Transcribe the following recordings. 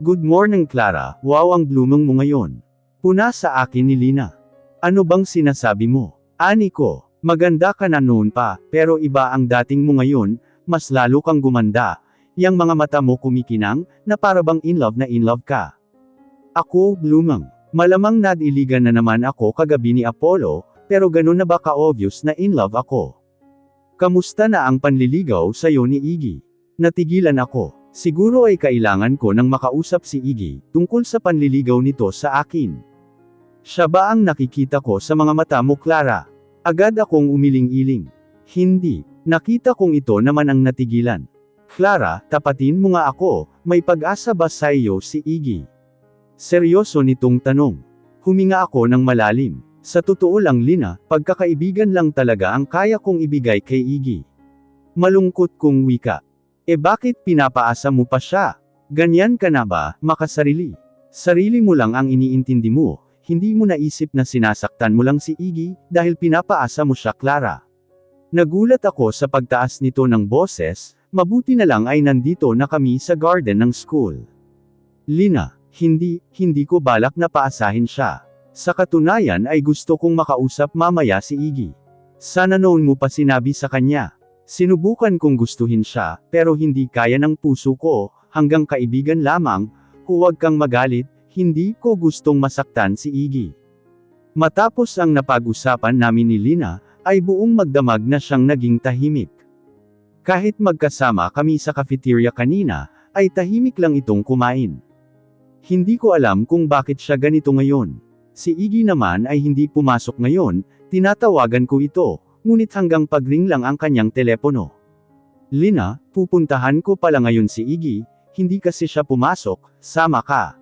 Good morning Clara, wow ang blooming mo ngayon. Puna sa akin ni Lina. Ano bang sinasabi mo? Ani ko, maganda ka na noon pa, pero iba ang dating mo ngayon, mas lalo kang gumanda. Yang mga mata mo kumikinang, na para bang in love ka. Ako, blooming. Malamang nadiligan na naman ako kagabi ni Apollo, pero ganun na ba ka-obvious na in love ako? Kamusta na ang panliligaw sa'yo ni Iggy? Natigilan ako. Siguro ay kailangan ko nang makausap si Iggy, tungkol sa panliligaw nito sa akin. Siya ba ang nakikita ko sa mga mata mo Clara? Agad akong umiling-iling. Hindi, nakita kong ito naman ang natigilan. Clara, tapatin mo nga ako, may pag-asa ba sa iyo si Iggy? Seryoso nitong tanong. Huminga ako ng malalim. Sa totoo lang Lina, pagkakaibigan lang talaga ang kaya kong ibigay kay Iggy. Malungkot kong wika. Bakit pinapaasa mo pa siya? Ganyan ka na ba, makasarili? Sarili mo lang ang iniintindi mo, hindi mo naisip na sinasaktan mo lang si Iggy, dahil pinapaasa mo siya Clara. Nagulat ako sa pagtaas nito ng boses, mabuti na lang ay nandito na kami sa garden ng school. Lina, hindi ko balak na paasahin siya. Sa katunayan ay gusto kong makausap mamaya si Iggy. Sana noon mo pa sinabi sa kanya. Sinubukan kong gustuhin siya, pero hindi kaya ng puso ko, hanggang kaibigan lamang, huwag kang magalit, hindi ko gustong masaktan si Iggy. Matapos ang napag-usapan namin ni Lina, ay buong magdamag na siyang naging tahimik. Kahit magkasama kami sa cafeteria kanina, ay tahimik lang itong kumain. Hindi ko alam kung bakit siya ganito ngayon. Si Iggy naman ay hindi pumasok ngayon, tinatawagan ko ito, ngunit hanggang pag-ring lang ang kanyang telepono. Lina, pupuntahan ko pala ngayon si Iggy, hindi kasi siya pumasok, sama ka.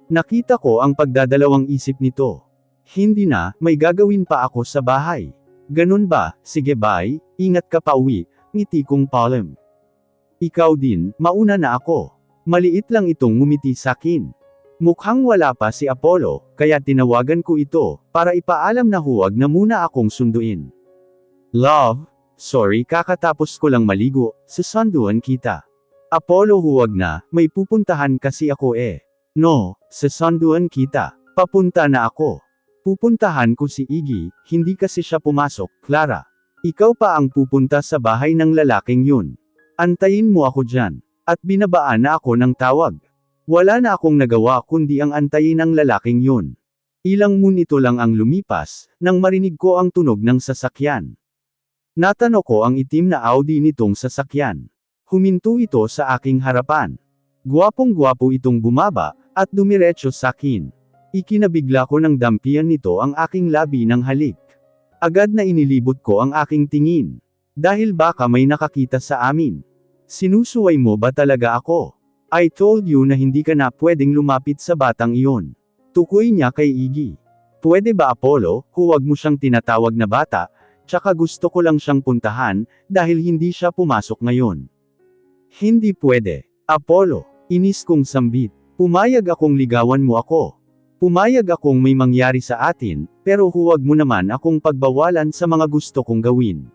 Nakita ko ang pagdadalawang isip nito. Hindi na, may gagawin pa ako sa bahay. Ganun ba, sige bye, ingat ka pa uwi, ngiti kong palem. Ikaw din, mauna na ako. Maliit lang itong ngumiti sakin. Mukhang wala pa si Apollo, kaya tinawagan ko ito, para ipaalam na huwag na muna akong sunduin. Love, sorry kakatapos ko lang maligo, sasanduan kita. Apollo huwag na, may pupuntahan kasi ako eh. No, sasanduan kita. Papunta na ako. Pupuntahan ko si Iggy, hindi kasi siya pumasok, Clara. Ikaw pa ang pupunta sa bahay ng lalaking yun. Antayin mo ako dyan. At binabaan na ako ng tawag. Wala na akong nagawa kundi ang antayin ang lalaking yun. Ilang minute lang ang lumipas, nang marinig ko ang tunog ng sasakyan. Natano ko ang itim na Audi nitong sasakyan. Huminto ito sa aking harapan. Gwapong-gwapo itong bumaba, at dumiretso sa akin. Ikinabigla ko ng dampian nito ang aking labi ng halik. Agad na inilibot ko ang aking tingin. Dahil baka may nakakita sa amin. Sinusuway mo ba talaga ako? I told you na hindi ka na pwedeng lumapit sa batang iyon. Tukoy niya kay Iggy. Pwede ba Apollo, huwag mo siyang tinatawag na bata, tsaka gusto ko lang siyang puntahan, dahil hindi siya pumasok ngayon. Hindi pwede. Apollo, inis kong sambit. Pumayag akong ligawan mo ako. Pumayag akong may mangyari sa atin, pero huwag mo naman akong pagbawalan sa mga gusto kong gawin.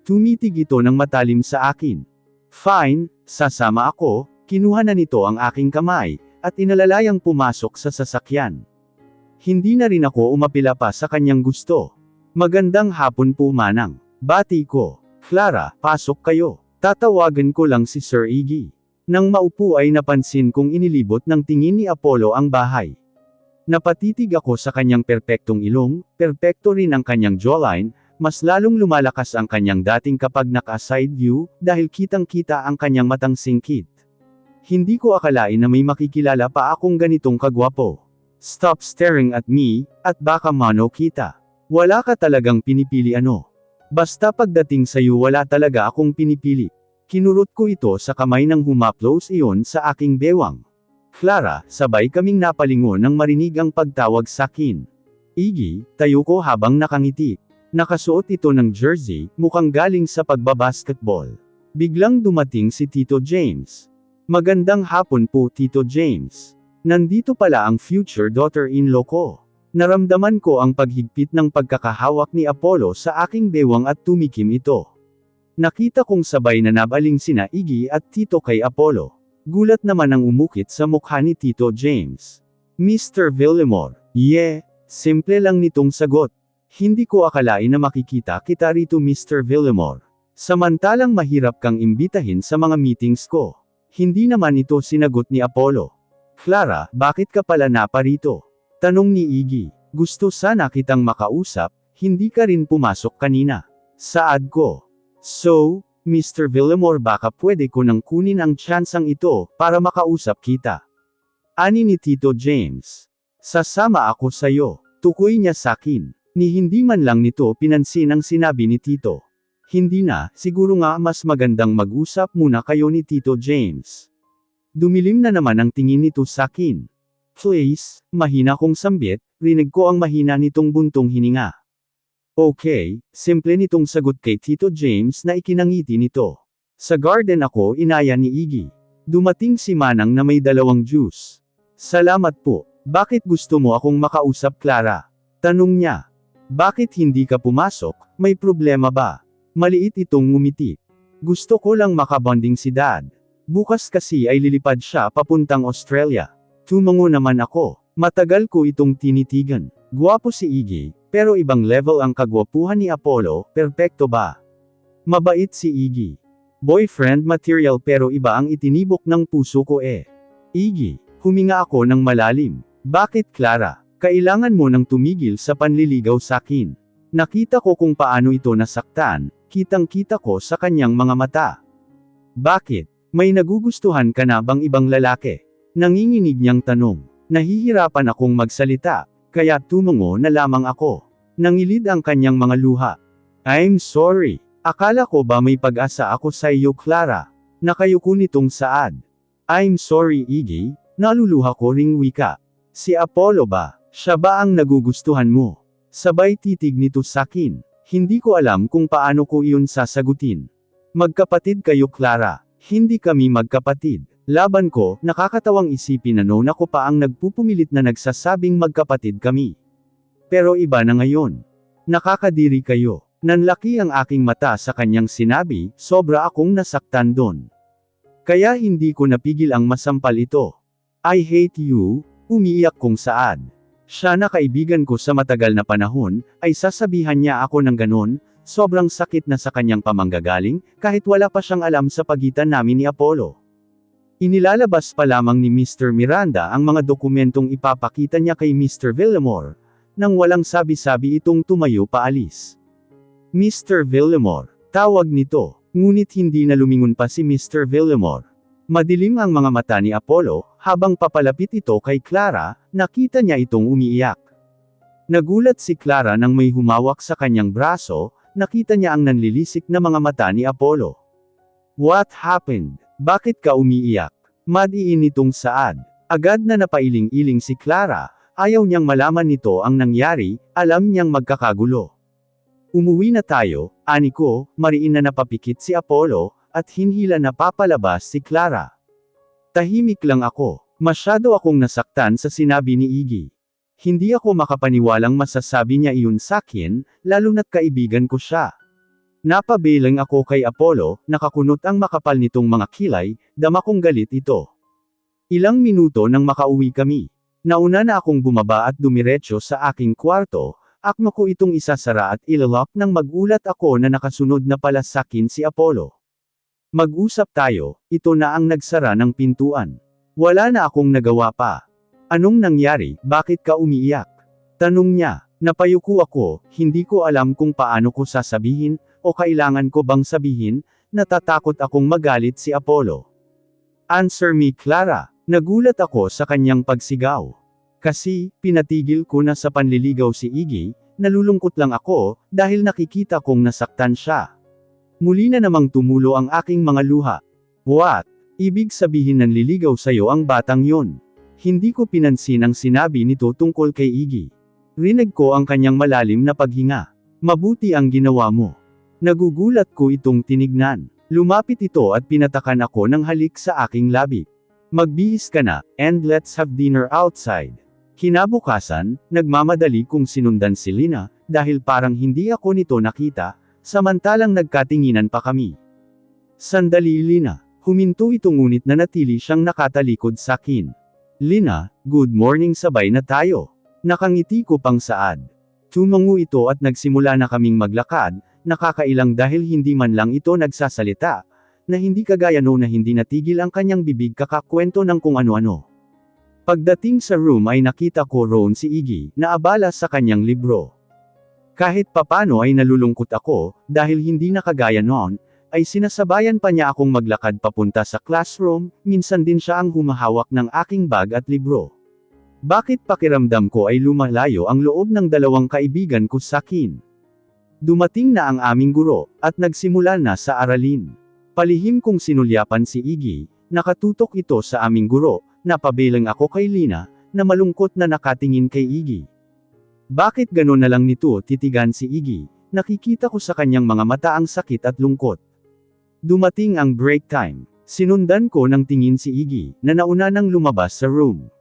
Tumitig ito ng matalim sa akin. Fine, sasama ako, kinuha na nito ang aking kamay, at inalalayang pumasok sa sasakyan. Hindi na rin ako umapila pa sa kanyang gusto. Magandang hapon po manang. Bati ko. Clara, pasok kayo. Tatawagan ko lang si Sir Iggy. Nang maupo ay napansin kong inilibot ng tingin ni Apollo ang bahay. Napatitig ako sa kanyang perpektong ilong, perpekto rin ang kanyang jawline, mas lalong lumalakas ang kanyang dating kapag naka-side view, dahil kitang-kita ang kanyang matang singkit. Hindi ko akalain na may makikilala pa akong ganitong kagwapo. Stop staring at me, at baka mano kita. Wala ka talagang pinipili ano. Basta pagdating sa'yo wala talaga akong pinipili. Kinurot ko ito sa kamay nang humaplos iyon sa aking bewang. Clara, sabay kaming napalingon nang marinig ang pagtawag sakin. Iggy, tayo ko habang nakangiti. Nakasuot ito ng jersey, mukhang galing sa pagbabasketball. Biglang dumating si Tito James. Magandang hapon po Tito James. Nandito pala ang future daughter-in-law ko. Naramdaman ko ang paghigpit ng pagkakahawak ni Apollo sa aking bewang at tumikim ito. Nakita kong sabay na nabaling sina Iggy at Tito kay Apollo. Gulat naman ang umukit sa mukha ni Tito James. Mr. Villamor, simple lang nitong sagot. Hindi ko akalain na makikita kita rito Mr. Villamor. Samantalang mahirap kang imbitahin sa mga meetings ko. Hindi naman ito sinagot ni Apollo. Clara, bakit ka pala naparito? Tanong ni Iggy. Gusto sana kitang makausap, hindi ka rin pumasok kanina. Saad ko. So, Mr. Villamor baka pwede ko nang kunin ang tsansang ito, para makausap kita. Ani ni Tito James. Sasama ako sayo. Tukoy niya sakin. Ni hindi man lang nito pinansin ang sinabi ni Tito. Hindi na, siguro nga mas magandang mag-usap muna kayo ni Tito James. Dumilim na naman ang tingin nito sakin. Please, mahina kong sambit, rinig ko ang mahina nitong buntong hininga. Okay, simple nitong sagot kay Tito James na ikinangiti nito. Sa garden ako inaya ni Iggy. Dumating si Manang na may 2 juice. Salamat po. Bakit gusto mo akong makausap Clara? Tanong niya. Bakit hindi ka pumasok, may problema ba? Maliit itong ngumiti. Gusto ko lang makabonding si Dad. Bukas kasi ay lilipad siya papuntang Australia. Tumango naman ako. Matagal ko itong tinitigan. Guwapo si Iggy, pero ibang level ang kagwapuhan ni Apollo, perpekto ba? Mabait si Iggy. Boyfriend material pero iba ang itinibok ng puso ko Iggy, huminga ako ng malalim. Bakit Clara? Kailangan mo nang tumigil sa panliligaw sakin. Nakita ko kung paano ito nasaktan, kitang-kita ko sa kanyang mga mata. Bakit? May nagugustuhan ka na bang ibang lalaki? Nanginginig niyang tanong. Nahihirapan akong magsalita, kaya tumungo na lamang ako. Nangilid ang kanyang mga luha. I'm sorry. Akala ko ba may pag-asa ako sa iyo Clara? Nakayuko nitong saad. I'm sorry Iggy, naluluha ko ring wika. Si Apollo ba? Siya ba ang nagugustuhan mo? Sabay titig nito sakin. Hindi ko alam kung paano ko iyon sasagutin. Magkapatid kayo Clara. Hindi kami magkapatid. Laban ko, nakakatawang isipin na noon ako pa ang nagpupumilit na nagsasabing magkapatid kami. Pero iba na ngayon. Nakakadiri kayo. Nanlaki ang aking mata sa kanyang sinabi, sobra akong nasaktan doon. Kaya hindi ko napigil ang masampal ito. I hate you, umiiyak kong saad. Siya na kaibigan ko sa matagal na panahon, ay sasabihan niya ako ng ganon, sobrang sakit na sa kanyang pamanggagaling, kahit wala pa siyang alam sa pagitan namin ni Apollo. Inilalabas pa lamang ni Mr. Miranda ang mga dokumentong ipapakita niya kay Mr. Villamor, nang walang sabi-sabi itong tumayo paalis. Mr. Villamor, tawag nito, ngunit hindi na lumingon pa si Mr. Villamor. Madilim ang mga mata ni Apollo, habang papalapit ito kay Clara, nakita niya itong umiiyak. Nagulat si Clara nang may humawak sa kanyang braso, nakita niya ang nanlilisik na mga mata ni Apollo. What happened? Bakit ka umiiyak? Madiin nitong saad. Agad na napailing-iling si Clara, ayaw niyang malaman nito ang nangyari, alam niyang magkakagulo. Umuwi na tayo, ani ko, mariin na napapikit si Apollo, at hinhila na papalabas si Clara. Tahimik lang ako, masyado akong nasaktan sa sinabi ni Iggy. Hindi ako makapaniwalang masasabi niya iyon sakin, lalo na't kaibigan ko siya. Napabelang ako kay Apollo, nakakunot ang makapal nitong mga kilay, dama kong galit ito. Ilang minuto nang makauwi kami. Nauna na akong bumaba at dumiretso sa aking kwarto, akma ko itong isasara at ilalak nang magulat ako na nakasunod na pala sakin si Apollo. Mag-usap tayo, ito na ang nagsara ng pintuan. Wala na akong nagawa pa. Anong nangyari, bakit ka umiiyak? Tanong niya. Napayuko ako, hindi ko alam kung paano ko sasabihin, o kailangan ko bang sabihin, natatakot akong magalit si Apollo. Answer me Clara. Nagulat ako sa kanyang pagsigaw. Kasi, pinatigil ko na sa panliligaw si Iggy, nalulungkot lang ako, dahil nakikita kong nasaktan siya. Muli na namang tumulo ang aking mga luha. What? Ibig sabihin nanliligaw sa'yo ang batang yon? Hindi ko pinansin ang sinabi nito tungkol kay Iggy. Rinig ko ang kanyang malalim na paghinga. Mabuti ang ginawa mo. Nagugulat ko itong tinignan. Lumapit ito at pinatakan ako ng halik sa aking labi. Magbihis ka na, and let's have dinner outside. Kinabukasan, nagmamadali kong sinundan si Lina, dahil parang hindi ako nito nakita, samantalang nagkatinginan pa kami. Sandali Lina, Huminto ito ngunit nanatili siyang nakatalikod sa akin. Lina, good morning, sabay na tayo. Nakangiti ko pang saad. Tumango ito at nagsimula na kaming maglakad, nakakailang dahil hindi man lang ito nagsasalita, na hindi kagaya noon na hindi natigil ang kanyang bibig kakakwento ng kung ano-ano. Pagdating sa room ay nakita ko roon si Iggy, na abala sa kanyang libro. Kahit papano ay nalulungkot ako, dahil hindi na kagaya noon, ay sinasabayan pa niya akong maglakad papunta sa classroom, minsan din siya ang humahawak ng aking bag at libro. Bakit pakiramdam ko ay lumalayo ang loob ng dalawang kaibigan ko sa akin? Dumating na ang aming guro, at nagsimula na sa aralin. Palihim kong sinulyapan si Iggy, nakatutok ito sa aming guro, napabilang ako kay Lina, na malungkot na nakatingin kay Iggy. Bakit gano'n na lang nito titigan si Iggy? Nakikita ko sa kanyang mga mata ang sakit at lungkot. Dumating ang break time. Sinundan ko ng tingin si Iggy, na nauna nang lumabas sa room.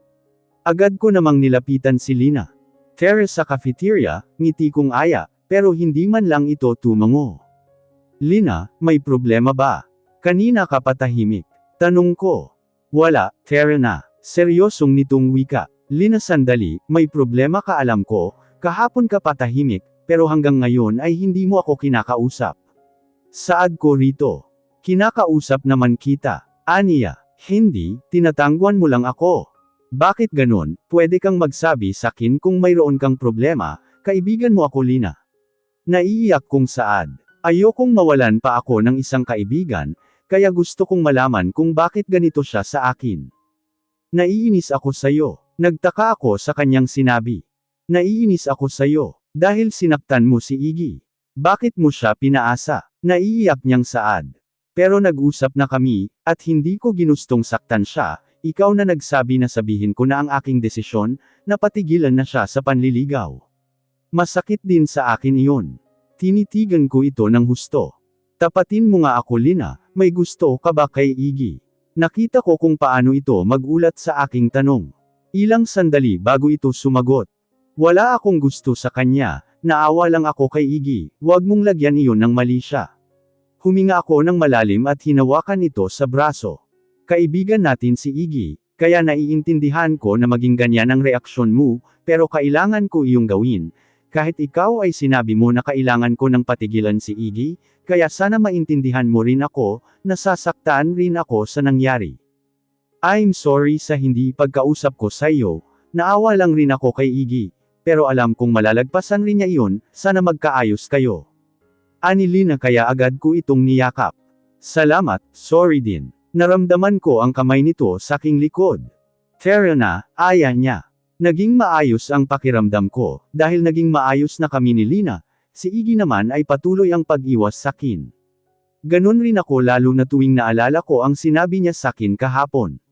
Agad ko namang nilapitan si Lina. Tara sa cafeteria, ngiti kong aya, pero hindi man lang ito tumango. Lina, may problema ba? Kanina ka patahimik. Tanong ko. Wala, Tara na. Seryosong nitong wika. Lina, sandali, may problema ka, alam ko, kahapon ka patahimik, pero hanggang ngayon ay hindi mo ako kinakausap. Saad ko rito. Kinakausap naman kita. Aniya, hindi, tinatangguan mo lang ako. Bakit ganon? Pwede kang magsabi sa akin kung mayroon kang problema, kaibigan mo ako, Lina. Naiiyak kong saad. Ayokong mawalan pa ako ng isang kaibigan, kaya gusto kong malaman kung bakit ganito siya sa akin. Naiinis ako sa'yo. Nagtaka ako sa kanyang sinabi. Naiinis ako sa'yo, dahil sinaktan mo si Iggy. Bakit mo siya pinaasa? Naiiyak niyang saad. Pero nag-usap na kami, at hindi ko ginustong saktan siya, ikaw na nagsabi na sabihin ko na ang aking desisyon, na patigilan na siya sa panliligaw. Masakit din sa akin iyon. Tinitigan ko ito ng husto. Tapatin mo nga ako, Lina, may gusto ka ba kay Iggy? Nakita ko kung paano ito magulat sa aking tanong. Ilang sandali bago ito sumagot. Wala akong gusto sa kanya, naawa lang ako kay Iggy, huwag mong lagyan iyon ng mali siya. Huminga ako ng malalim at hinawakan ito sa braso. Kaibigan natin si Iggy, kaya naiintindihan ko na maging ganyan ang reaksyon mo, pero kailangan ko iyong gawin. Kahit ikaw ay sinabi mo na kailangan ko ng patigilan si Iggy, kaya sana maintindihan mo rin ako, nasasaktan rin ako sa nangyari. I'm sorry sa hindi pagkausap ko sa iyo, naawa lang rin ako kay Iggy, pero alam kong malalagpasan rin niya iyon, sana magkaayos kayo. Ani Lina, kaya agad ko itong niyakap. Salamat, sorry din. Naramdaman ko ang kamay nito sa aking likod. Tara na, aya niya. Naging maayos ang pakiramdam ko, dahil naging maayos na kami ni Lina, si Iggy naman ay patuloy ang pag-iwas sa akin. Ganon rin ako lalo na tuwing naalala ko ang sinabi niya sa akin kahapon.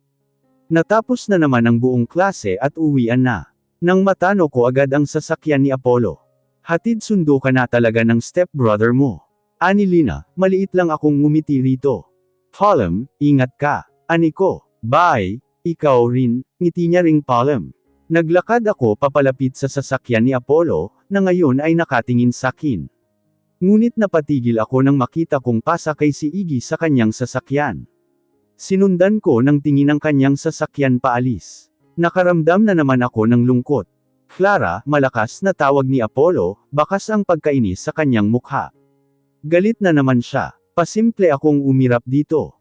Natapos na naman ang buong klase at uwian na. Nang matano ko agad ang sasakyan ni Apollo. Hatid sundo ka na talaga ng stepbrother mo. Ani Lina, maliit lang akong ngumiti rito. Palm, ingat ka. Ani ko, bye, ikaw rin, ngiti niya ring Palm. Naglakad ako papalapit sa sasakyan ni Apollo, na ngayon ay nakatingin sa akin. Ngunit napatigil ako nang makita kong pasakay si Iggy sa kanyang sasakyan. Sinundan ko ng tingin ang kanyang sasakyan paalis. Nakaramdam na naman ako ng lungkot. Clara, malakas na tawag ni Apollo, bakas ang pagkainis sa kanyang mukha. Galit na naman siya. Pasimple akong umirap dito.